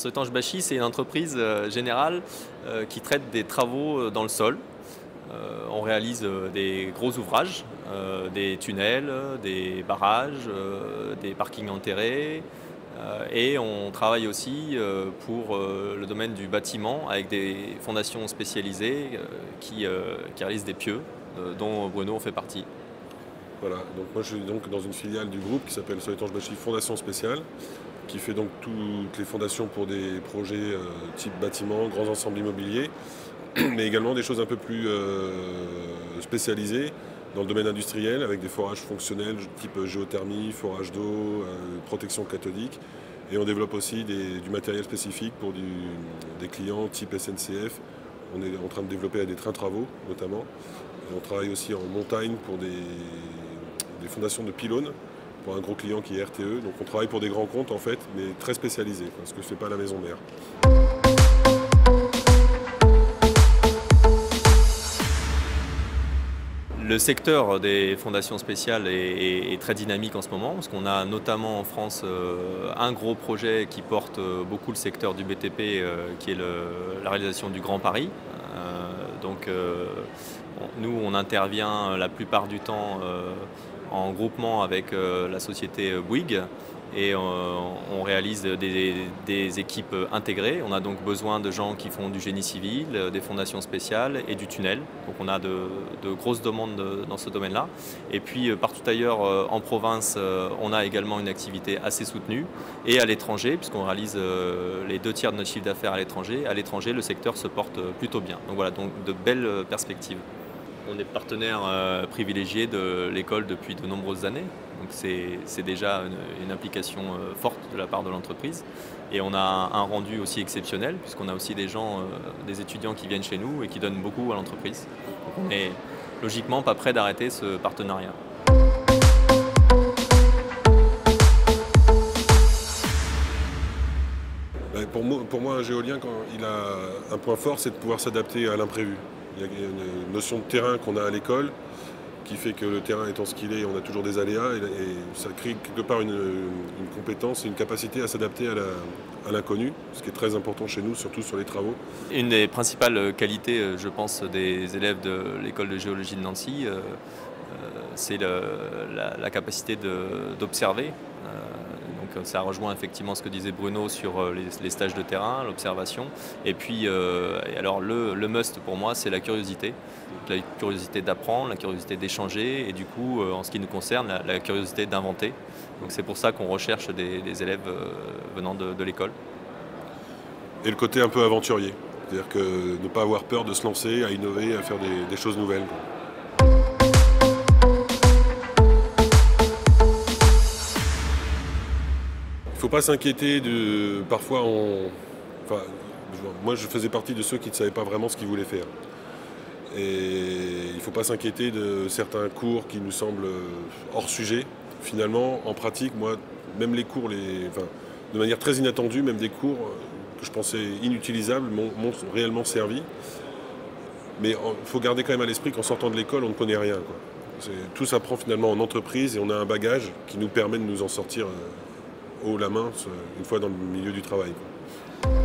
Sowetange Bachy, c'est une entreprise générale qui traite des travaux dans le sol. On réalise des gros ouvrages, des tunnels, des barrages, des parkings enterrés. Et on travaille aussi pour le domaine du bâtiment avec des fondations spécialisées qui réalisent des pieux, dont Bruno fait partie. Voilà, donc moi je suis donc dans une filiale du groupe qui s'appelle Sowetange Bachy Fondation Spéciale, qui fait donc toutes les fondations pour des projets type bâtiment, grands ensembles immobiliers, mais également des choses un peu plus spécialisées dans le domaine industriel, avec des forages fonctionnels type géothermie, forage d'eau, protection cathodique. Et on développe aussi du matériel spécifique pour des clients type SNCF. On est en train de développer des trains travaux notamment. Et on travaille aussi en montagne pour des fondations de pylônes pour un gros client qui est RTE. Donc on travaille pour des grands comptes en fait, mais très spécialisés, ce que ne fait pas la maison mère. Le secteur des fondations spéciales est très dynamique en ce moment, parce qu'on a notamment en France un gros projet qui porte beaucoup le secteur du BTP, qui est la réalisation du Grand Paris. Nous, on intervient la plupart du temps en groupement avec la société Bouygues et on réalise des équipes intégrées. On a donc besoin de gens qui font du génie civil, des fondations spéciales et du tunnel. Donc on a de grosses demandes dans ce domaine-là. Et puis partout ailleurs en province, on a également une activité assez soutenue. Et à l'étranger, puisqu'on réalise les 2/3 de notre chiffre d'affaires à l'étranger, le secteur se porte plutôt bien. Donc voilà, donc de belles perspectives. On est partenaire privilégié de l'école depuis de nombreuses années. Donc c'est déjà une implication forte de la part de l'entreprise. Et on a un rendu aussi exceptionnel, puisqu'on a aussi des gens, des étudiants qui viennent chez nous et qui donnent beaucoup à l'entreprise. Donc on n'est logiquement pas prêt d'arrêter ce partenariat. Pour moi, un géolien, quand il a un point fort, c'est de pouvoir s'adapter à l'imprévu. Il y a une notion de terrain qu'on a à l'école qui fait que le terrain étant ce qu'il est, on a toujours des aléas et ça crée quelque part une compétence et une capacité à s'adapter à l'inconnu, ce qui est très important chez nous, surtout sur les travaux. Une des principales qualités, je pense, des élèves de l'école de géologie de Nancy, c'est la capacité d'observer. Donc ça rejoint effectivement ce que disait Bruno sur les stages de terrain, l'observation. Et puis, alors le must pour moi, c'est la curiosité. La curiosité d'apprendre, la curiosité d'échanger et du coup, en ce qui nous concerne, la curiosité d'inventer. Donc c'est pour ça qu'on recherche des élèves venant de l'école. Et le côté un peu aventurier, c'est-à-dire que ne pas avoir peur de se lancer, à innover, à faire des choses nouvelles. Il ne faut pas s'inquiéter de... Parfois, moi je faisais partie de ceux qui ne savaient pas vraiment ce qu'ils voulaient faire. Et il ne faut pas s'inquiéter de certains cours qui nous semblent hors sujet. Finalement, en pratique, moi, même les cours, de manière très inattendue, même des cours que je pensais inutilisables m'ont réellement servi. Mais il faut garder quand même à l'esprit qu'en sortant de l'école, on ne connaît rien, quoi. Tout s'apprend finalement en entreprise et on a un bagage qui nous permet de nous en sortir haut la main une fois dans le milieu du travail, quoi.